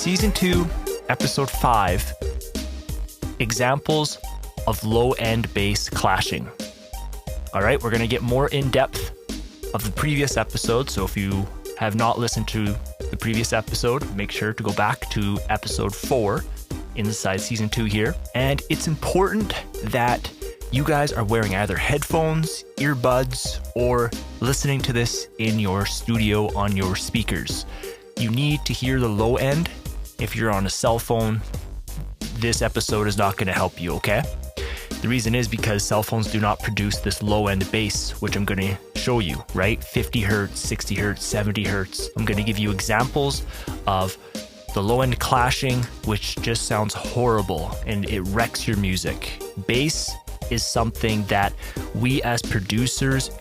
Season 2, Episode 5, Examples of Low-End Bass Clashing. All right, we're going to get more in-depth of the previous episode, so if you have not listened to the previous episode, make sure to go back to Episode 4 inside Season 2 here. And it's important that you guys are wearing either headphones, earbuds, or listening to this in your studio on your speakers. You need to hear the low end. If you're on a cell phone, this episode is not going to help you, okay? The reason is because cell phones do not produce this low end bass, which I'm going to show you, right? 50 hertz, 60 hertz, 70 hertz. I'm going to give you examples of the low end clashing, which just sounds horrible and it wrecks your music. Bass is something that we as producers,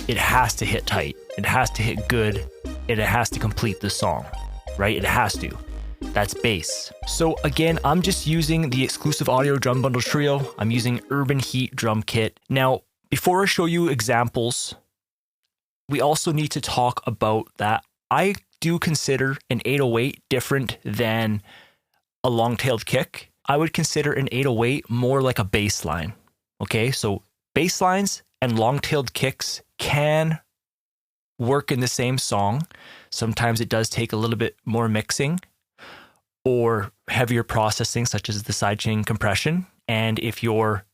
it has to hit tight. It has to hit good. And it has to complete the song, right? It has to. That's bass. So again, I'm just using the exclusive audio drum bundle trio. I'm using Urban Heat drum kit. Now, before I show you examples, we also need to talk about that I do consider an 808 different than a long-tailed kick. I would consider an 808 more like a bass line. Okay, so bass lines and long-tailed kicks can work in the same song. Sometimes it does take a little bit more mixing or heavier processing, such as the sidechain compression. And if your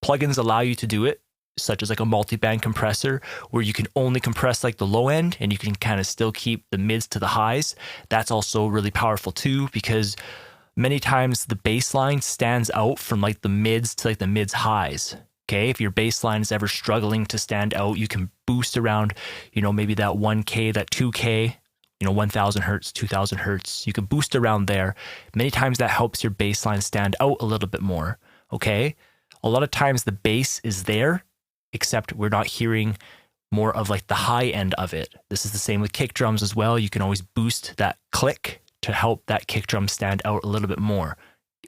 plugins allow you to do it, such as like a multi-band compressor, where you can only compress like the low end and you can kind of still keep the mids to the highs, that's also really powerful too, because many times the bass line stands out from like the mids to like the mids highs. Okay, if your bass line is ever struggling to stand out, you can boost around, maybe that 1K, that 2K, 1000 hertz, 2000 hertz. You can boost around there. Many times that helps your bass line stand out a little bit more. Okay, a lot of times the bass is there, except we're not hearing more of like the high end of it. This is the same with kick drums as well. You can always boost that click to help that kick drum stand out a little bit more.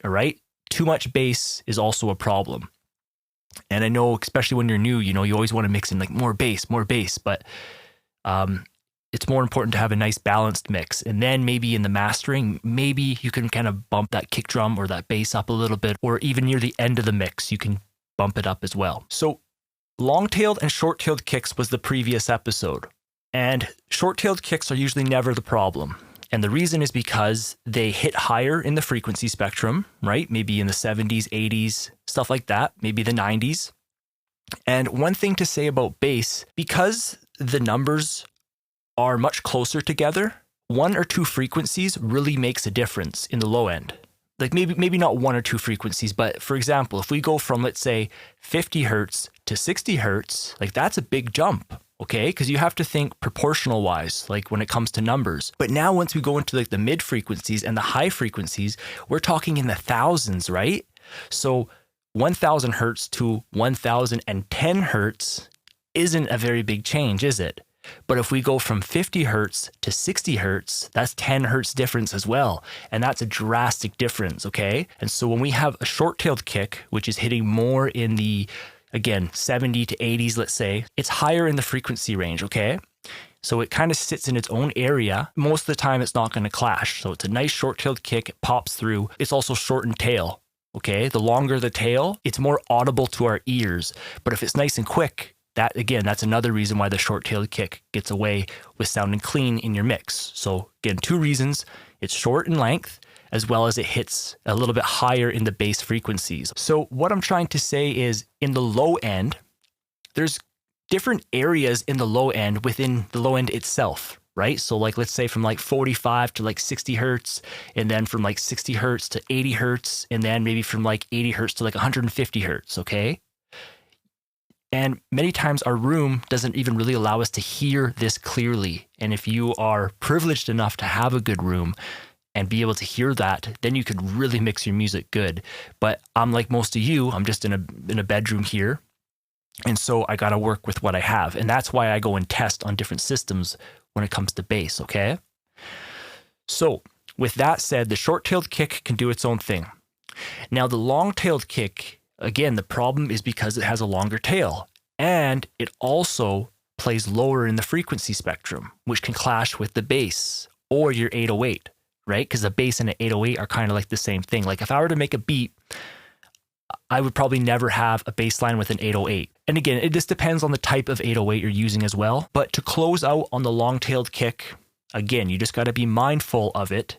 All right, too much bass is also a problem. And I know, especially when you're new, you always want to mix in like more bass, but it's more important to have a nice balanced mix. And then maybe in the mastering, maybe you can kind of bump that kick drum or that bass up a little bit, or even near the end of the mix, you can bump it up as well. So long-tailed and short-tailed kicks was the previous episode. And short-tailed kicks are usually never the problem. And the reason is because they hit higher in the frequency spectrum, right? Maybe in the 70s, 80s, stuff like that, maybe the 90s. And one thing to say about bass, because the numbers are much closer together, one or two frequencies really makes a difference in the low end. Like maybe not one or two frequencies, but for example, if we go from, let's say, 50 hertz to 60 hertz, like that's a big jump. Okay, because you have to think proportional wise, like when it comes to numbers. But now once we go into like the mid frequencies and the high frequencies, we're talking in the thousands, right? So 1000 hertz to 1010 hertz isn't a very big change, is it? But if we go from 50 hertz to 60 hertz, that's 10 hertz difference as well. And that's a drastic difference, okay? And so when we have a short-tailed kick, which is hitting more in the, again, 70 to 80s, let's say, it's higher in the frequency range, okay? So it kind of sits in its own area. Most of the time, it's not going to clash. So it's a nice short-tailed kick. It pops through. It's also shortened tail, okay? The longer the tail, it's more audible to our ears. But if it's nice and quick, that's another reason why the short-tailed kick gets away with sounding clean in your mix. So again, two reasons. It's short in length, as well as it hits a little bit higher in the bass frequencies. So what I'm trying to say is in the low end, there's different areas in the low end within the low end itself, right? So like, let's say from like 45 to like 60 hertz, and then from like 60 hertz to 80 hertz, and then maybe from like 80 hertz to like 150 hertz, okay? And many times our room doesn't even really allow us to hear this clearly. And if you are privileged enough to have a good room and be able to hear that, then you could really mix your music good. But I'm like most of you, I'm just in a bedroom here. And so I got to work with what I have. And that's why I go and test on different systems when it comes to bass, okay? So with that said, the short-tailed kick can do its own thing. Now the long-tailed kick, again, the problem is because it has a longer tail, and it also plays lower in the frequency spectrum, which can clash with the bass or your 808, right? Because the bass and an 808 are kind of like the same thing. Like if I were to make a beat, I would probably never have a bass line with an 808. And again, it just depends on the type of 808 you're using as well. But to close out on the long-tailed kick, again, you just got to be mindful of it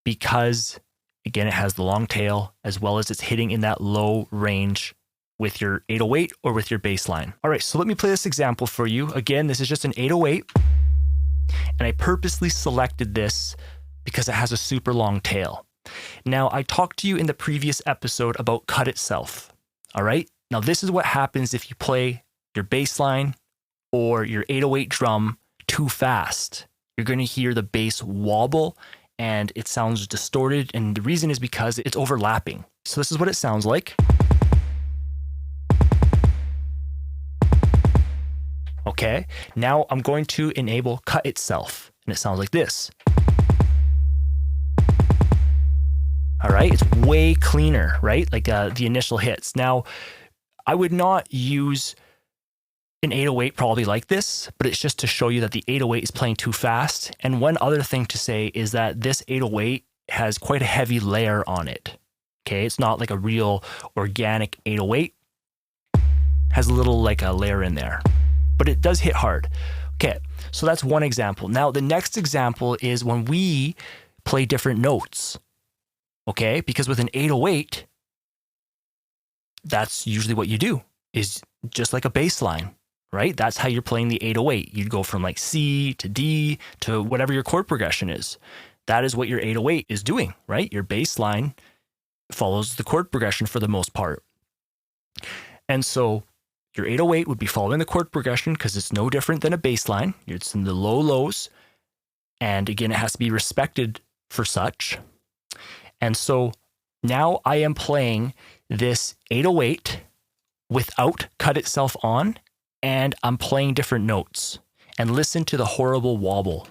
because, again, it has the long tail as well as it's hitting in that low range with your 808 or with your bass line. All right, so let me play this example for you. Again, this is just an 808, and I purposely selected this because it has a super long tail. Now, I talked to you in the previous episode about cut itself, all right? Now, this is what happens if you play your bass line or your 808 drum too fast. You're going to hear the bass wobble and it sounds distorted, and the reason is because it's overlapping. So this is what it sounds like. Okay, now I'm going to enable cut itself, and it sounds like this. All right, it's way cleaner, right? Like the initial hits. Now, I would not use an 808 probably like this, but it's just to show you that the 808 is playing too fast. And one other thing to say is that this 808 has quite a heavy layer on it. Okay, it's not like a real organic 808. It has a little like a layer in there, but it does hit hard. Okay, so that's one example. Now, the next example is when we play different notes. Okay, because with an 808, that's usually what you do, is just like a bass line, right? That's how you're playing the 808. You'd go from like C to D to whatever your chord progression is. That is what your 808 is doing, right? Your bass line follows the chord progression for the most part. And so your 808 would be following the chord progression because it's no different than a bass line. It's in the low lows. And again, it has to be respected for such. And so now I am playing this 808 without cut itself on, and I'm playing different notes. And listen to the horrible wobble.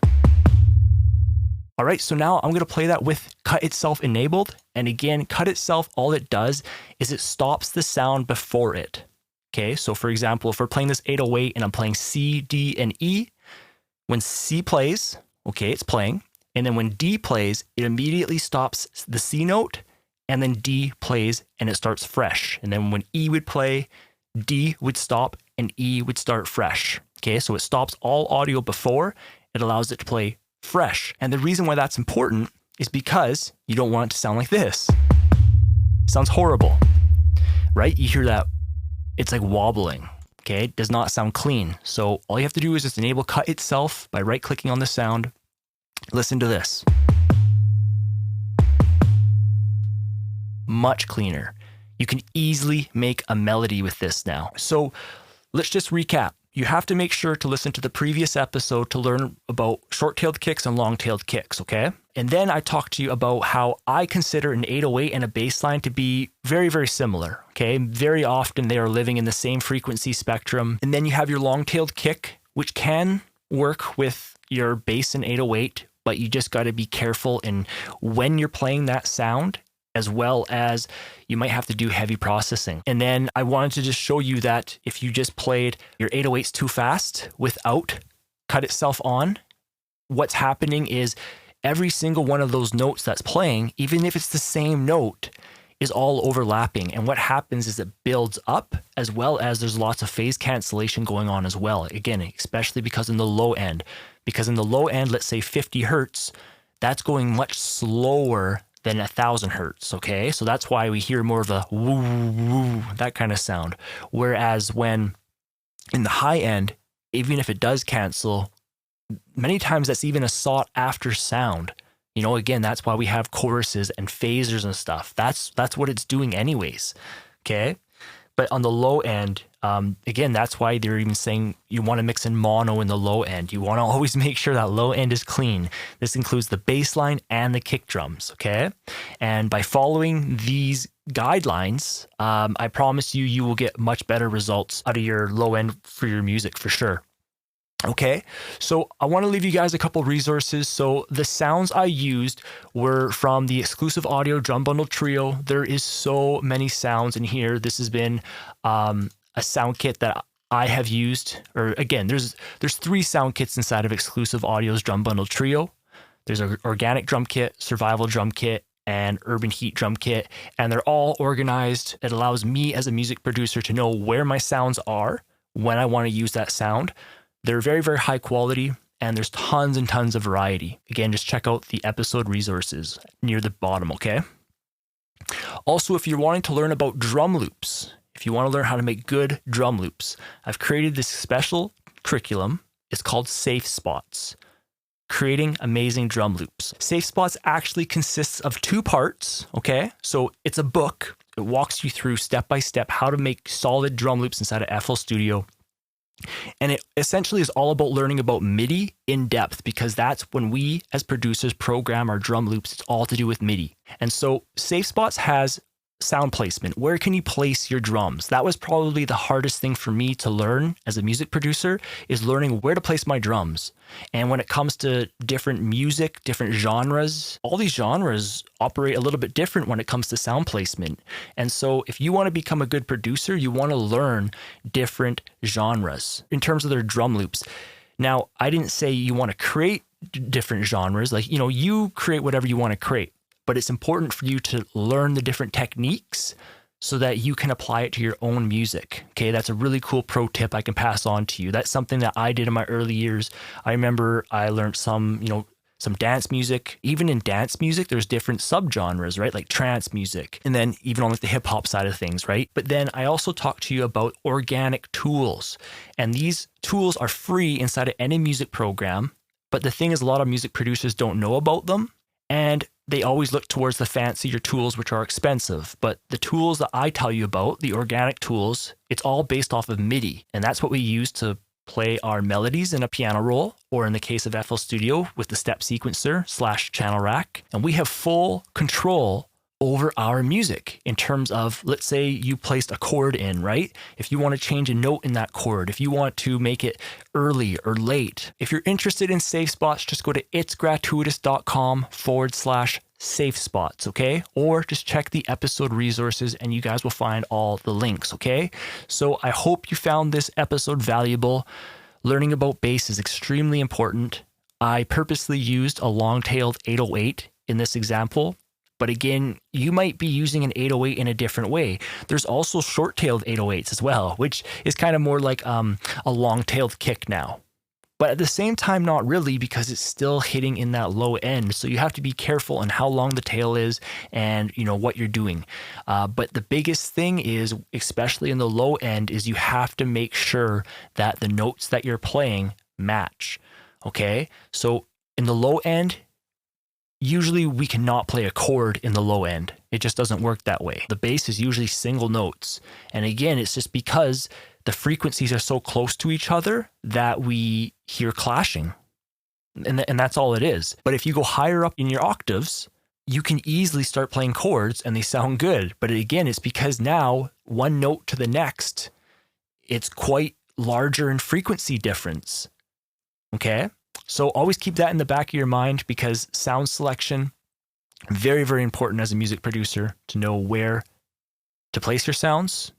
All right, so now I'm going to play that with cut itself enabled. And again, cut itself, all it does is it stops the sound before it. Okay, so for example, if we're playing this 808 and I'm playing C, D, and E, when C plays, okay, it's playing. And then when D plays, it immediately stops the C note, and then D plays and it starts fresh. And then when E would play, D would stop and E would start fresh. Okay, so it stops all audio before, it allows it to play fresh. And the reason why that's important is because you don't want it to sound like this. It sounds horrible, right? You hear that, it's like wobbling. Okay, it does not sound clean. So all you have to do is just enable cut itself by right-clicking on the sound. Listen to this. Much cleaner. You can easily make a melody with this now. So let's just recap. You have to make sure to listen to the previous episode to learn about short-tailed kicks and long-tailed kicks, okay? And then I talked to you about how I consider an 808 and a bass line to be very, very similar, okay? Very often they are living in the same frequency spectrum. And then you have your long-tailed kick, which can work with your bass and 808, but you just got to be careful in when you're playing that sound, as well as you might have to do heavy processing. And then I wanted to just show you that if you just played your 808s too fast without cut itself on, what's happening is every single one of those notes that's playing, even if it's the same note, is all overlapping. And what happens is it builds up, as well as there's lots of phase cancellation going on as well. Again, especially because in the low end, let's say 50 hertz, that's going much slower than 1,000 hertz, okay? So that's why we hear more of a woo, woo, that kind of sound. Whereas when in the high end, even if it does cancel, many times that's even a sought after sound. You know, again, that's why we have choruses and phasers and stuff. That's what it's doing anyways, okay? But on the low end, again, that's why they're even saying you want to mix in mono in the low end. You want to always make sure that low end is clean. This includes the bass line and the kick drums, okay? And by following these guidelines, I promise you, you will get much better results out of your low end for your music for sure. Okay, so I want to leave you guys a couple resources. So the sounds I used were from the exclusive audio drum bundle trio. There is so many sounds in here. This has been a sound kit that I have used, or again, there's 3 sound kits inside of exclusive audio's drum bundle trio. There's an organic drum kit, survival drum kit, and urban heat drum kit, and they're all organized. It allows me as a music producer to know where my sounds are when I want to use that sound. They're very, very high quality, and there's tons and tons of variety. Again, just check out the episode resources near the bottom, okay? Also, if you're wanting to learn about drum loops, if you want to learn how to make good drum loops, I've created this special curriculum. It's called Safe Spots. Creating amazing drum loops. Safe Spots actually consists of 2 parts, okay? So it's a book. It walks you through step by step how to make solid drum loops inside of FL Studio. And it essentially is all about learning about MIDI in depth, because that's when we as producers program our drum loops. It's all to do with MIDI. And so Safe Spots has sound placement. Where can you place your drums? That was probably the hardest thing for me to learn as a music producer, is learning where to place my drums. And when it comes to different music, different genres, all these genres operate a little bit different when it comes to sound placement. And so if you want to become a good producer, you want to learn different genres in terms of their drum loops. Now, I didn't say you want to create different genres. Like, you create whatever you want to create. But it's important for you to learn the different techniques so that you can apply it to your own music. Okay, that's a really cool pro tip I can pass on to you. That's something that I did in my early years. I remember I learned some dance music. Even in dance music, there's different subgenres, right? Like trance music. And then even on like the hip hop side of things, right? But then I also talked to you about organic tools. And these tools are free inside of any music program. But the thing is, a lot of music producers don't know about them. And they always look towards the fancier tools, which are expensive. But the tools that I tell you about, the organic tools, it's all based off of MIDI. And that's what we use to play our melodies in a piano roll, or in the case of FL Studio with the step sequencer / channel rack. And we have full control over our music in terms of, let's say you placed a chord in, right? If you want to change a note in that chord, if you want to make it early or late, if you're interested in Safe Spots, just go to itsgratuitous.com /safe spots, okay? Or just check the episode resources and you guys will find all the links, okay? So I hope you found this episode valuable. Learning about bass is extremely important. I purposely used a long-tailed 808 in this example. But again, you might be using an 808 in a different way. There's also short-tailed 808s as well, which is kind of more like a long-tailed kick now. But at the same time, not really, because it's still hitting in that low end. So you have to be careful on how long the tail is and what you're doing. But the biggest thing is, especially in the low end, is you have to make sure that the notes that you're playing match. Okay? So in the low end, usually we cannot play a chord in the low end. It just doesn't work that way. The bass is usually single notes. And again, it's just because the frequencies are so close to each other that we hear clashing. And that's all it is. But if you go higher up in your octaves, you can easily start playing chords and they sound good. But again, it's because now one note to the next, it's quite larger in frequency difference. Okay? So always keep that in the back of your mind, because sound selection, very, very important as a music producer to know where to place your sounds,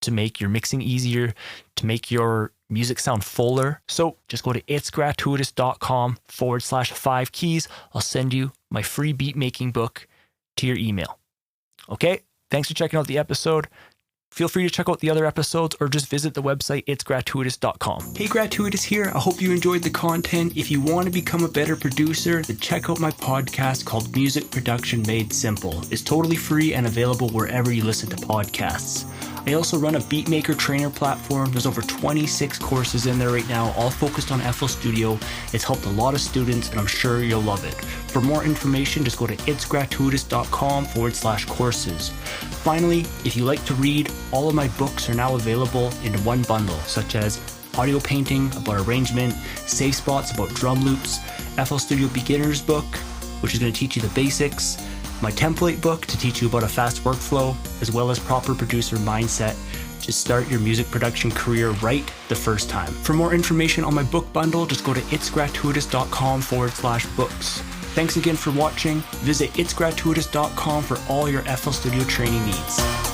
to make your mixing easier, to make your music sound fuller. So just go to itsgratuitous.com /5 keys. I'll send you my free beat making book to your email. Okay, thanks for checking out the episode. Feel free to check out the other episodes or just visit the website itsgratuitous.com. Hey, Gratuitous here. I hope you enjoyed the content. If you want to become a better producer, then check out my podcast called Music Production Made Simple. It's totally free and available wherever you listen to podcasts. I also run a beatmaker trainer platform. There's over 26 courses in there right now, all focused on FL Studio. It's helped a lot of students and I'm sure you'll love it. For more information, just go to itsgratuitous.com /courses. Finally, if you like to read, all of my books are now available in one bundle, such as Audio Painting about arrangement, Safe Spots about drum loops, FL Studio Beginner's book, which is going to teach you the basics, my template book to teach you about a fast workflow, as well as proper producer mindset to start your music production career right the first time. For more information on my book bundle, just go to itsgratuitous.com /books. Thanks again for watching. Visit itsgratuitous.com for all your FL Studio training needs.